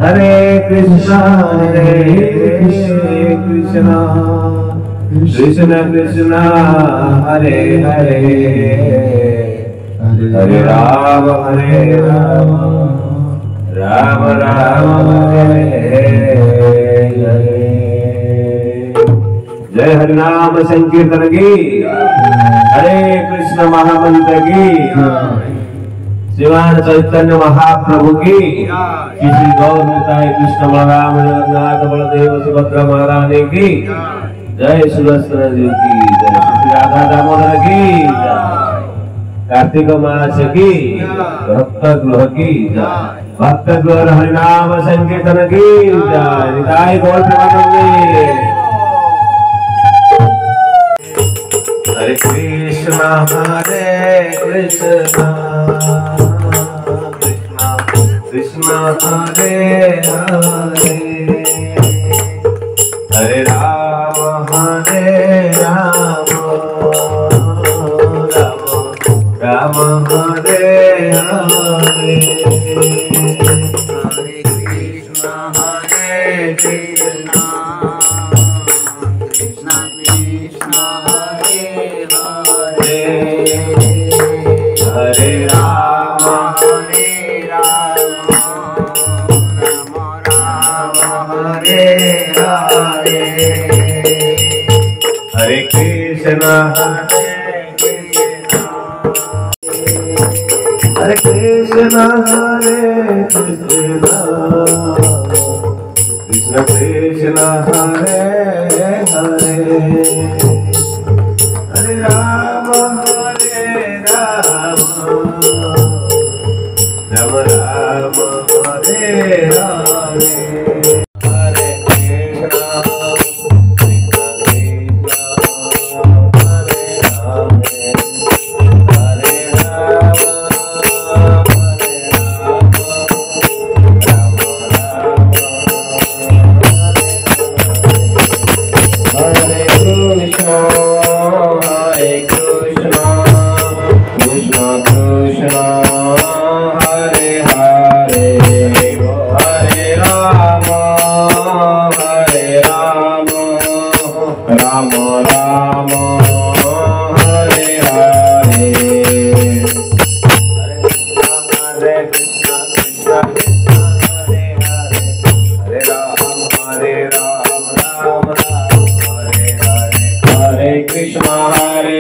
Hare Krishna Krishna Krishna Hare Hare Hare Rama Rama Rama Hare Hare। जय हरिनाम संकीर्तन की, हरे कृष्ण महामंत्र की, शिवान चैतन्य महाप्रभु की, श्री गौर निताय कृष्ण बलराम जगन्नाथ बलदेव सुभद्रा महारानी की जय, सुदर्शन जी की जय, श्री राधा दामोदर की जय, कार्तिक मास की, भक्त गृह की जय, भक्त गृह हरिनाम संकीर्तन की जय, निताय गौर प्रेमानंदी। हरे कृष्णा कृष्णा कृष्णा हरे हरे, हरे राम राम राम हरे हरे, हरे कृष्णा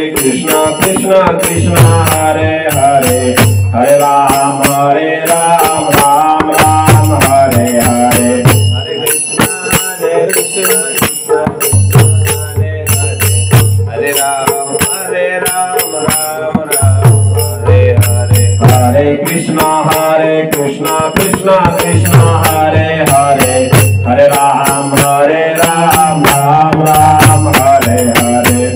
कृष्णा कृष्णा कृष्णा हरे हरे, हरे राम राम राम हरे हरे, हरे कृष्णा हरे कृष्णा कृष्ण कृष्ण हरे हरे, हरे राम राम राम हरे हरे,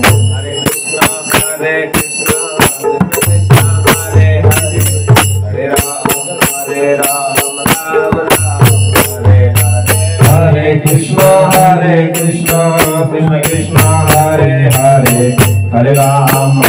हरे कृष्ण कृष्ण कृष्ण हरे हरे, हरे राम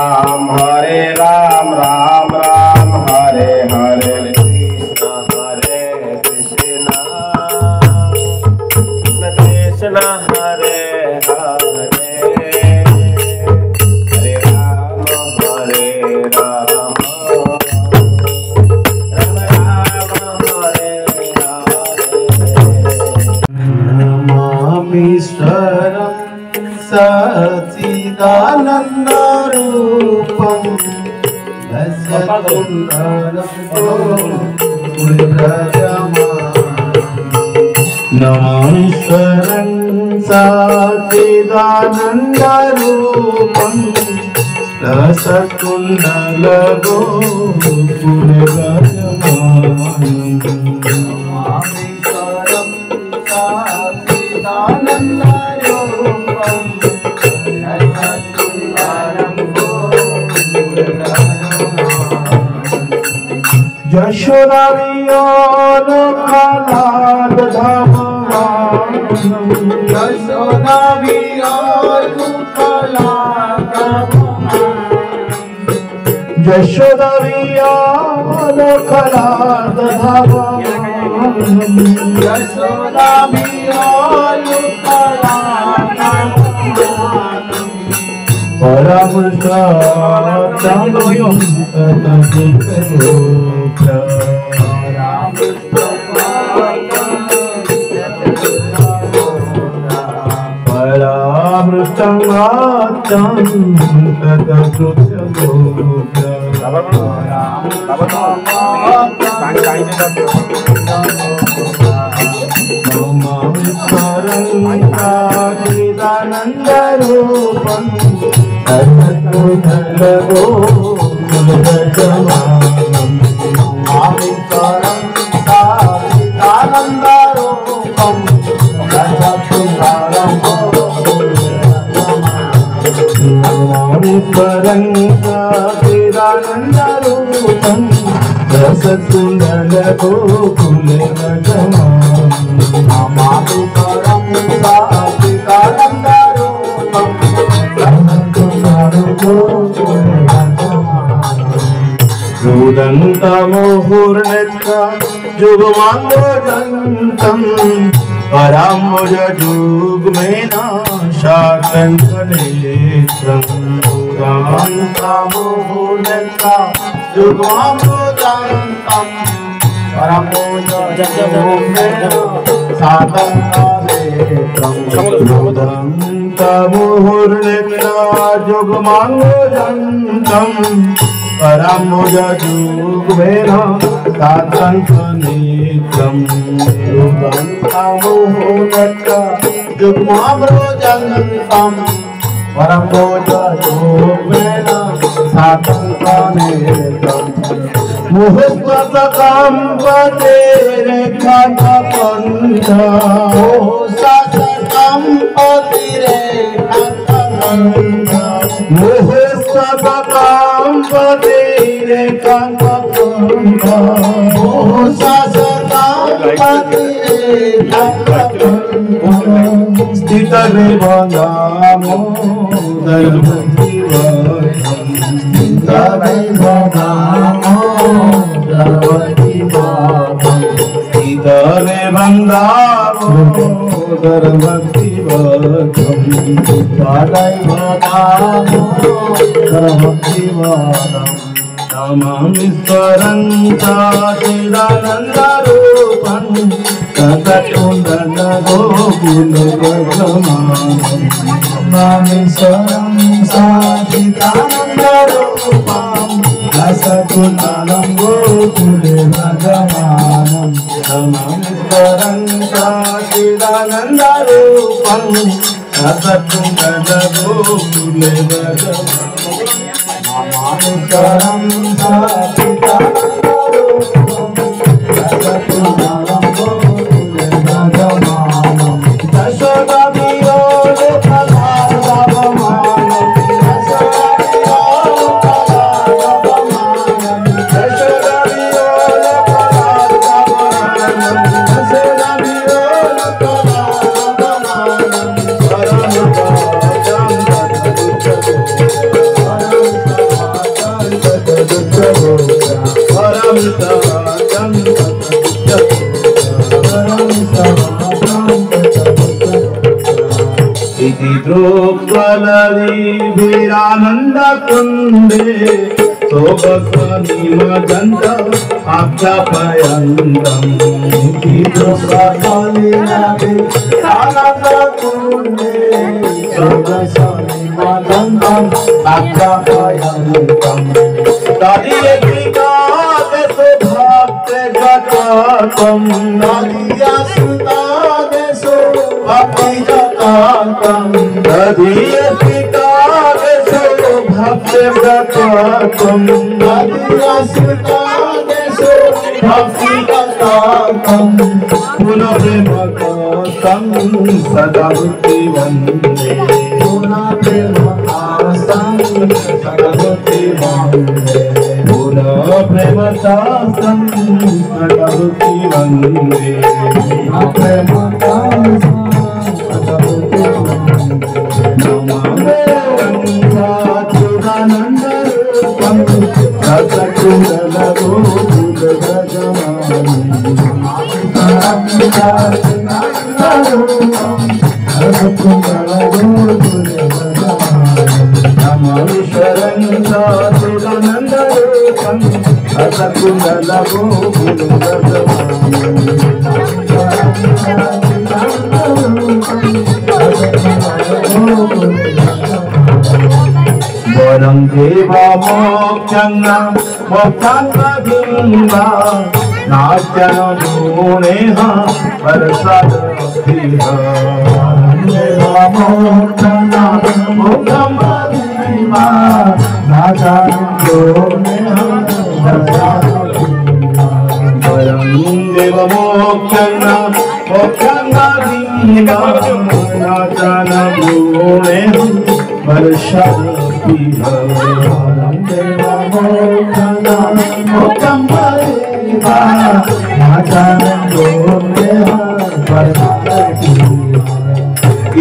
राम राम हरे हरे कृष्ण हरे हरे हरे राम हरे राम नमामीश्वरं सच्चिदानन्दरूपं नमामीश्वरं सच्चिदानन्दरूपं यशोदा वियोग खलाद धामा यशोदा वियोग खलाद यशोदा वियोग खलाद धामा यशोदा वियोग खलाद परम मुहूर्णेत्र जुगमांगोदंतं पराम्बुज जुग्मेन शाकंकनेत्रं मुहूर्णेत्र जुगमांगोदंतं पराम्बुज जुग्मेन शाकंकनेत्रं मुहूर्णेत्र जुगमांगोदंतं पराम्बुज जुग्मेन शाकंकनेत्रं मुहूर्णेत्र जुग्मांगोदंतं पराम्बुज जुग्मेन शाकंकनेत्रं मुहुस्वतकंपते रेखाकंठ मुहुस्वतकंपति रेखाकंठ मुहुस्वतकंपति रेखाकंठ मुहुस्वतकंपति रेखाकंठ स्थित विभंगामो दर्भक्तिवशं स्थित विभंगामो दर्भक्तिवशं स्थित विभंगामो दर्भक्तिवशं पादैवदामो दर्भक्तिवशं नमामीश्वरं सच्चिदानन्दरूपं सकुण्डलगोकुलगमनं नमामीश्वरं सच्चिदानन्दरूपं सकुण्डलगोकुलगमनं नमामीश्वरं सच्चिदानन्दरूपं सकुण्डलगोकुलगमनं नमामीश्वरं लोकलरी वीरानंद कुंडे सोबसनी मजंत आख्यापयन्तम् लोकलरी वीरानंद कुंडे सोबसनी मजंत आख्यापयन्तम् तदियेकादेशो भक्तगताकं नदियासुतादेशो भक्तिगताकं तदियेकादेशो भक्तगताकं नदियासुतादेशो भक्तिगताकं पुनःप्रेमकासं सदा भक्ति वन्दे पुनःप्रेमकासं सदा भक्ति वन्दे प्रेमदासं सदाभक्ति वन्दे प्रेमदासं सदाभक्ति वन्दे सच्चिदानन्दरूपं वरं देवा मोक्षंगा मोक्षांगभिंगा नाट्यनुनेह परसादभिः देवा मोक्षंगा मोक्षांगभिंगा नाट्यनुनेह वरं देवा मोक्षंगा मोक्षांगभिंगा नाट्यनुनेह परसादभिः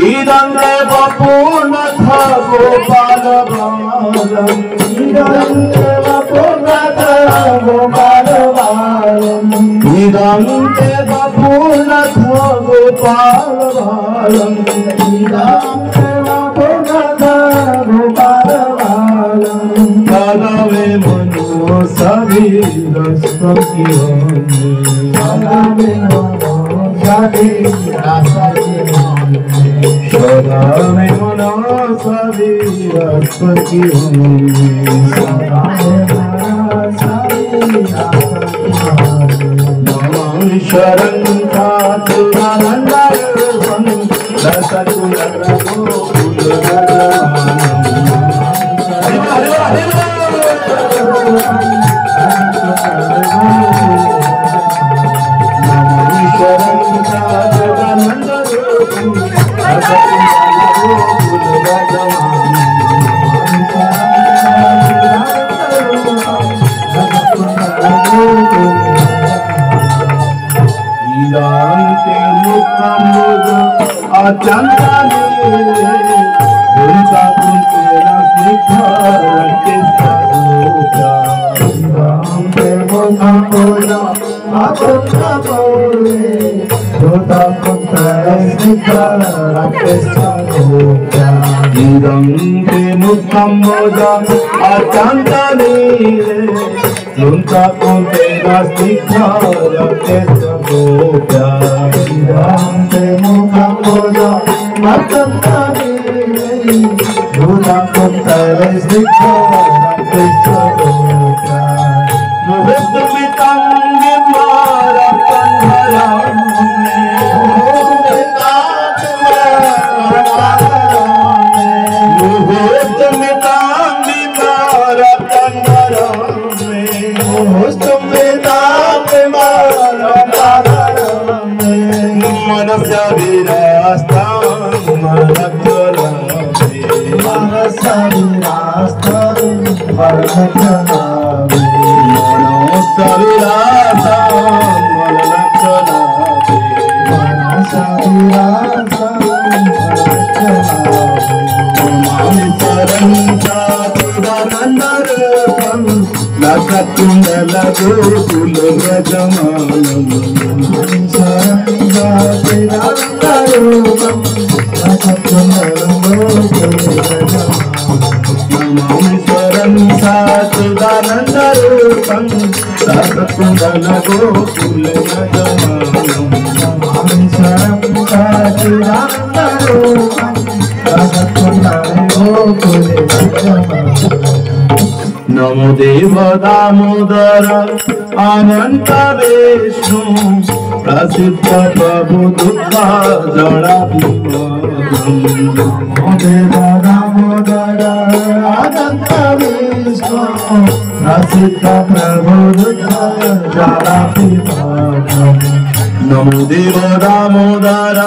इदंगे पूर्णथ गोपाल बालम इदंगे पूर्णथ गोपाल बालम इदंगे पूर्णथ गोपाल बालम इदंगे पूर्णथ गोपाल बालम कलवे मनो शरीर सखियों कलवे मनो शरीर सदामे मनो शरीर सखियों नमामि शरणं चातुरानन्दरूपं Nanda नन्दरूपं लसकुण्डलगोकुलव्रजमानं सच्चिदानन्दरूपं नमामि स्वरं सच्चिदानन्दरूपं लसकुण्डलगोकुलव्रजमानं नमामि स्वरं सच्चिदानन्दरूपं नमो देव दामोदर अनंत विष्णु प्रसिद्ध प्रभु दुख जलाभिमानम नमो देव दामोदर अनंत विष्णु प्रसिद्ध प्रभु दुख जलाभिमानम नमो देव दामोदर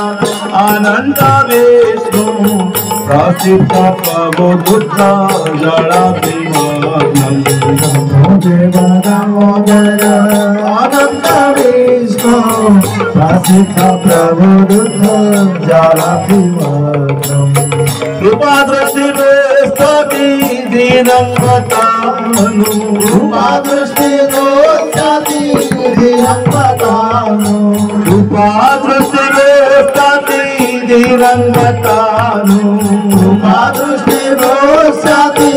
अनंत विष्णु प्रसिद्ध प्रभु दुख जलाभिमानम नमो देव दामोदर अनंत विष्णु प्रसिद्ध प्रभु दुख जलाभिमानम कृपा दृष्टि स्तुति दीनंगतानु कृपा दृष्टि स्तुति दीनंगतानु कृपा दृष्टि स्तुति दीनंगतानु कृपा दृष्टि स्तुति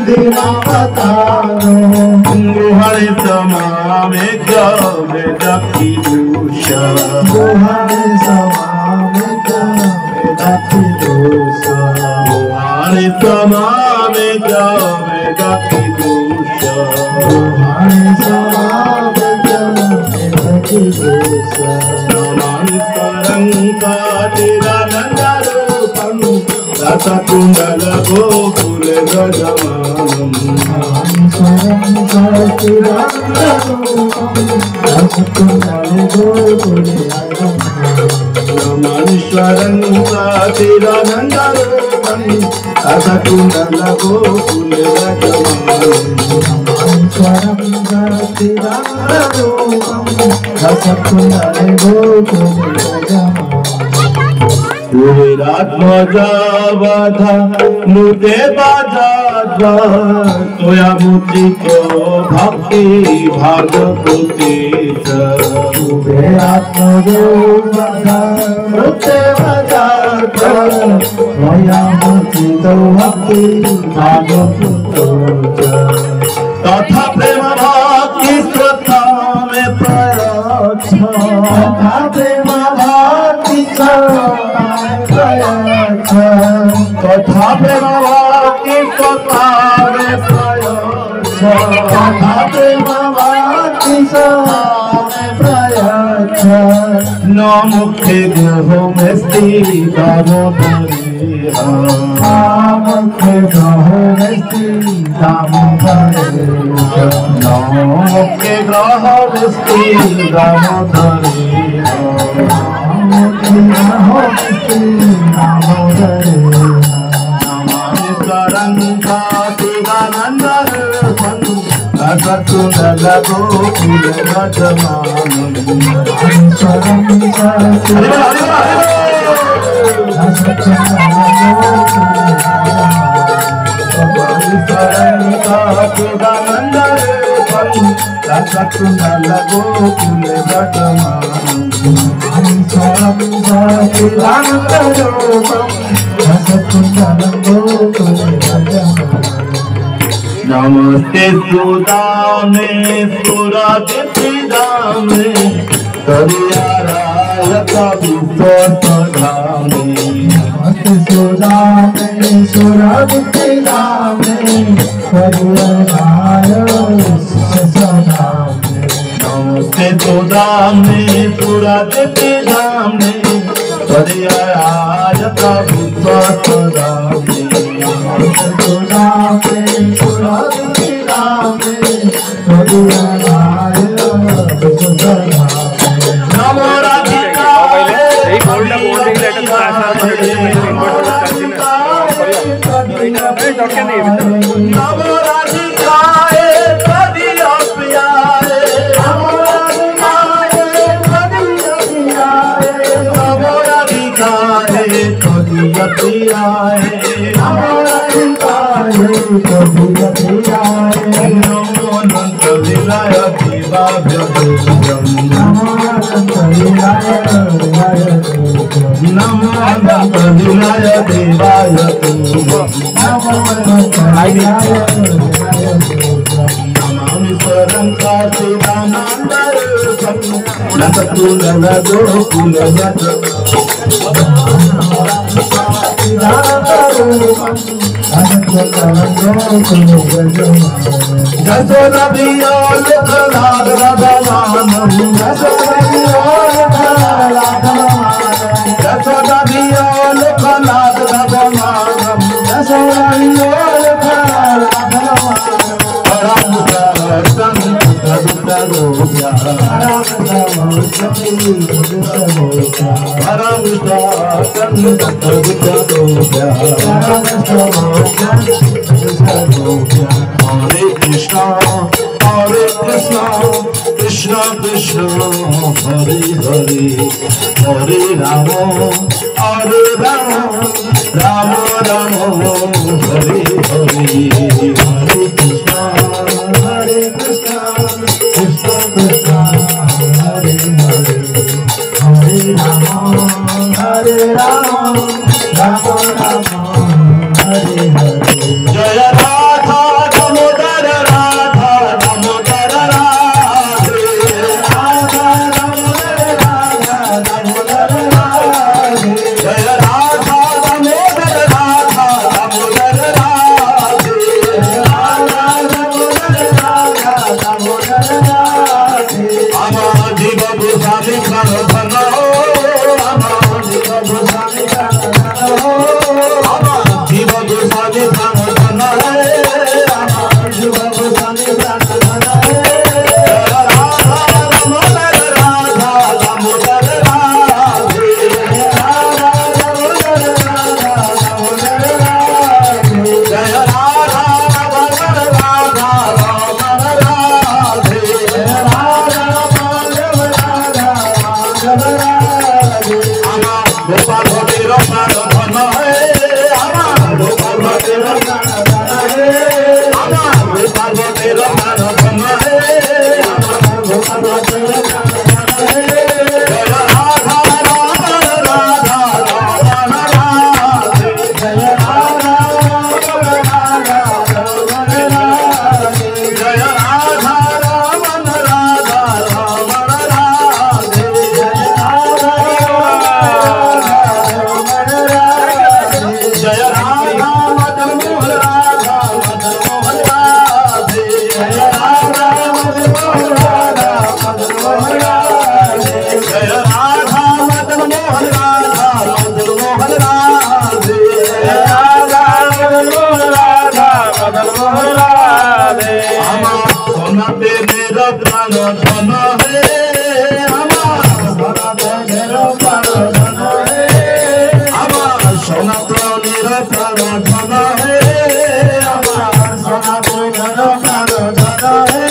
दीनंगतानु गुहरि समामेक्य वेदकी दूषा गुहरि समामेक्य वेदकी दूषा गुहरि समामेक्य वेदकी दूषा गुहरि समामेक्य वेदकी दूषा नमामि स्वरंकातिरानन्दरूपं रसकुण्डलगोकुलव्रजमानं नमामि स्वरंकातिरानन्दरूपं रसकुण्डलगोकुलव्रजमानं नमामि स्वरंकातिरानन्दरूपं रसकुण्डलगोकुलव्रजमानं नमामि स्वरंकातिरानन्दरूपं रसकुण्डलगोकुलव्रजमानं तुरात्मजावधा नुते बाजाद्वा तोया मुचितो भक्ति भागवते तुरात्मजावधा नुते बाजाद्वा तोया मुचितो भक्ति भागवते तथा प्रेम भक्ति श्रद्धा में प्रयास तथा प्रेम भक्ति तथा प्रेम भक्ति स्वतारे प्रयास तथा प्रेम भक्ति स्वतारे प्रयास न मुखे ग्रह में स्थित दामोदरी मुखे ग्रह में स्थित दामोदरी न मुखे ग्रह में स्थित दामोदरी नमामि स्वरंकातिरानन्दरूपं रसकुण्डलगोकुलव्रजमानं नमामि स्वरंकातिरानन्दरूपं रसकुण्डलगोकुलव्रजमानं नमस्ते सुदामे सुरादिपिदामे करियाराय कविस्वधामे नमस्ते सुदामे सुरादिपिदामे करियाराय कविस्वधामे नमस्ते सुदामे सुरादिपिदामे करियाराय कविस्वधामे नमस्ते सुदामे सुरादिपिदामे करियाराय कविस्वधामे नमो राधिकाय नमो राधिकाय कदिया प्यारे नमो राधिकाय कदिया प्यारे नमो राधिकाय कदिया प्यारे नमो राधिकाय कदिया प्यारे Krishna Krishna Hare Hare Hare Rama Hare Rama Rama Rama Hare Hare Hare Krishna Krishna Krishna Hare Hare Hare Rama Hare Rama Rama Rama Hare Hare Jaya Radha Damodar Radha Damodar Radhe Radha Damodar Radha Damodar Radhe Jaya Radha Damodar Radha Damodar Radhe Radha Damodar Radha Damodar Radhe Amar Jiva Goswami Prana Dhana Amar Jiva Goswami Prana Dhana Amar Jiva Goswami Prana Dhana Amar Jiva Goswami Prana Dhana Radha Damodar Radha Damodar Radhe Radha Damodar Radha Damodar Radhe Jaya Radha Damodar Radha Damodar Radhe Radha Damodar Radha Damodar Radhe Amar Gopal Bhatir Prana Dhana Amar Gopal Bhatir Prana Dhana Amar Gopal Bhatir Prana Dhana Amar Gopal Bhatir Prana Dhana Jaya Radha Damodar Radha Damodar Radhe Jaya Radha Damodar Radha Damodar Radhe Jaya Radha Damodar Radha Damodar Radhe Jaya Radha Damodar Radha Jaya Radha Madan Mohan Radha Madan Mohan Radhe Jaya Radha Madan Mohan Radha Madan Mohan Radhe Jaya Radha Madan Mohan Radha Madan Mohan Radhe Jaya Radha Madan Mohan Radha Madan Mohan Radhe Amar Sona pe mera prana dhana hai Amar Sona pe mera prana dhana hai Amar Sona pe mera prana dhana hai Amar Sona pe mera prana dhana hai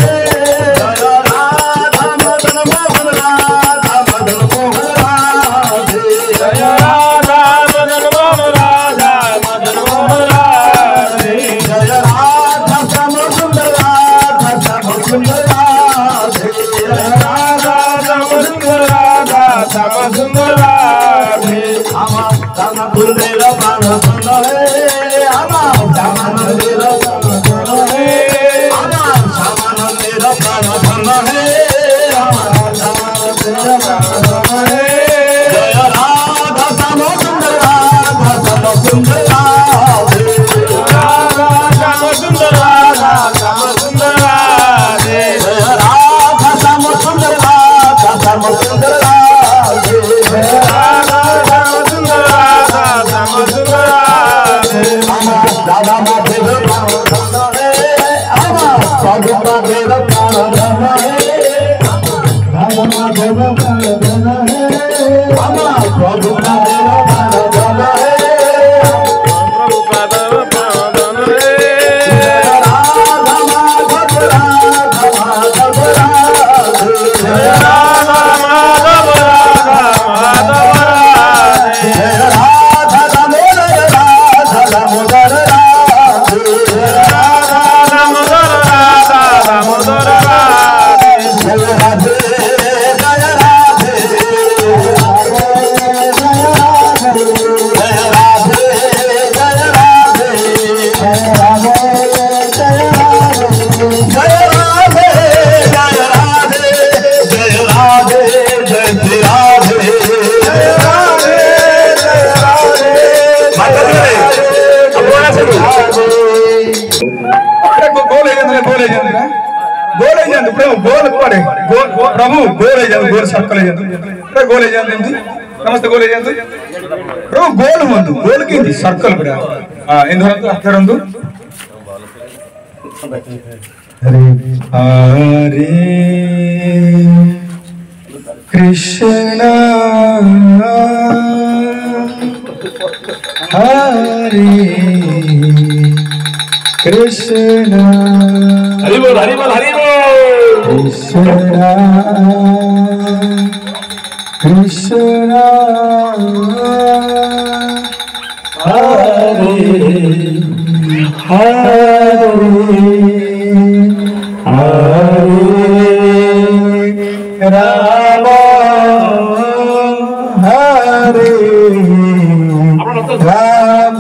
Jaya Radha Madan Mohan Radha Madan Mohan Radhe Jaya Radha Madan Mohan Radha Madan Mohan Radhe Jaya Radha Shama Sundar Radha Shama Sundar Radhe Jaya Radha Shama Sundar Radha Shama Sundar Radhe Amar Shama Sundar Prana Dhana hai Amar Shama Sundar Prana Dhana hai Amar Shama Sundar Prana Dhana hai Amar Shama Sundar Prana Dhana hai Jaya Radha Shama Sundar Radha Shama Sundar Radhe Radha Shama Sundar Radha Shama Sundar Radhe Jaya Radha Shama Sundar Radha Shama Sundar Radhe Jaya Radha Shama Sundar Radha Shama Sundar Radhe Amar Radha Madhava Prana Dhana hai Amar Radha Madhava Prana Dhana hai Radha Madhava Prana Dhana hai Amar Radha Madhava Prana Dhana hai Jaya Radha Madhava Radha Madhava Radhe Jaya Radha Damodar Radha Damodar Radhe Jaya Radha Damodar Radha Damodar Radhe जय राधे जय राधे जय राधे जय राधे जय राधे जय राधे माता दी बोले जाते गोल पड़े प्रभु गोले जाते गोल सर्कल गोले जाते नमस्ते गोले जाते प्रभु गोल मंदु गोल की सर्कल पड़ा इंदु हरंदु हरे हरे कृष्ण हरे कृष्ण हरि बोल हरि बोल हरि बोल कृष्ण कृष्ण हरे हरे हरे राम हरे राम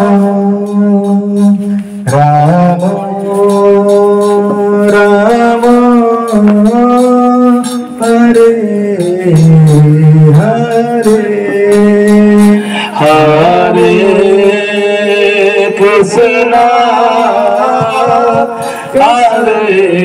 राम राम हरे हरे हरे कृष्ण हरे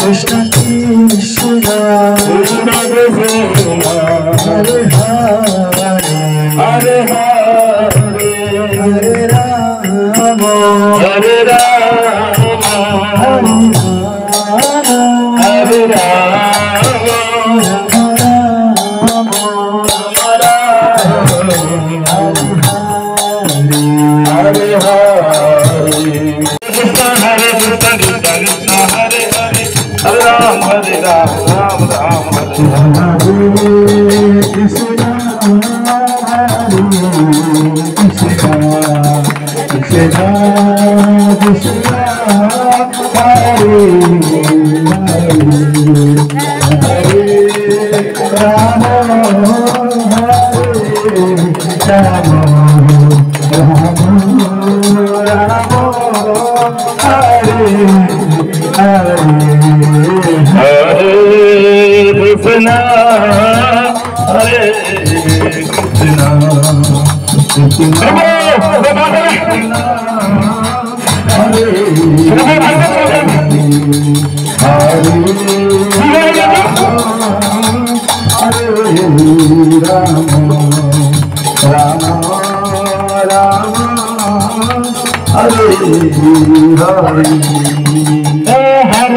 Krishna Krishna Krishna Hare Hare Hare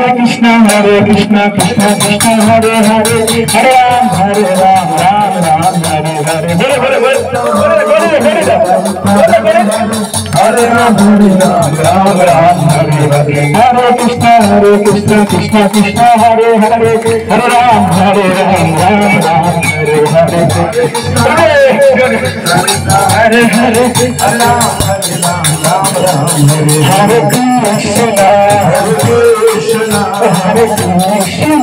Krishna Krishna Krishna Hare Hare Hare Ram Ram Ram Hare Hare Hare Ram Ram Ram Hare Hare Hare Krishna Krishna Krishna Hare Hare Hare Ram Ram Ram Hare Hare Hare Hare Hare Krishna Hare Krishna Krishna Krishna Hare Hare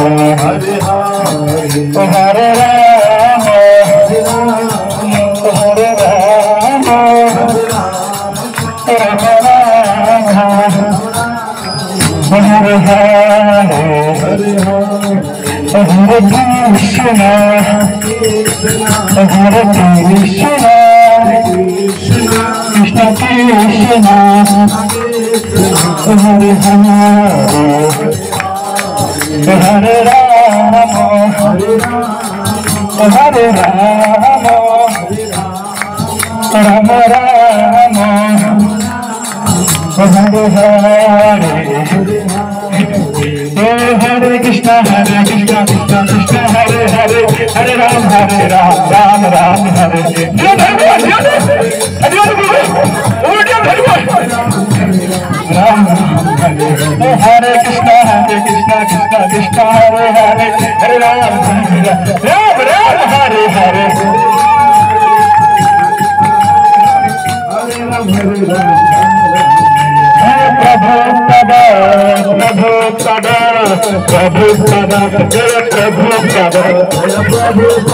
Hare Rama Hare Rama Rama Hare Hare Hare Krishna Hare Krishna Krishna Krishna Hare Hare Hare Rama Hare Rama Rama Rama Hare Hare Hare Krishna Krishna Krishna Hare Hare Hare Ram Ram Ram Hare Hare Krishna Krishna Krishna Hare Hare Hare Ram Ram Hare Hare Prabhupada Jai Prabhupada Hare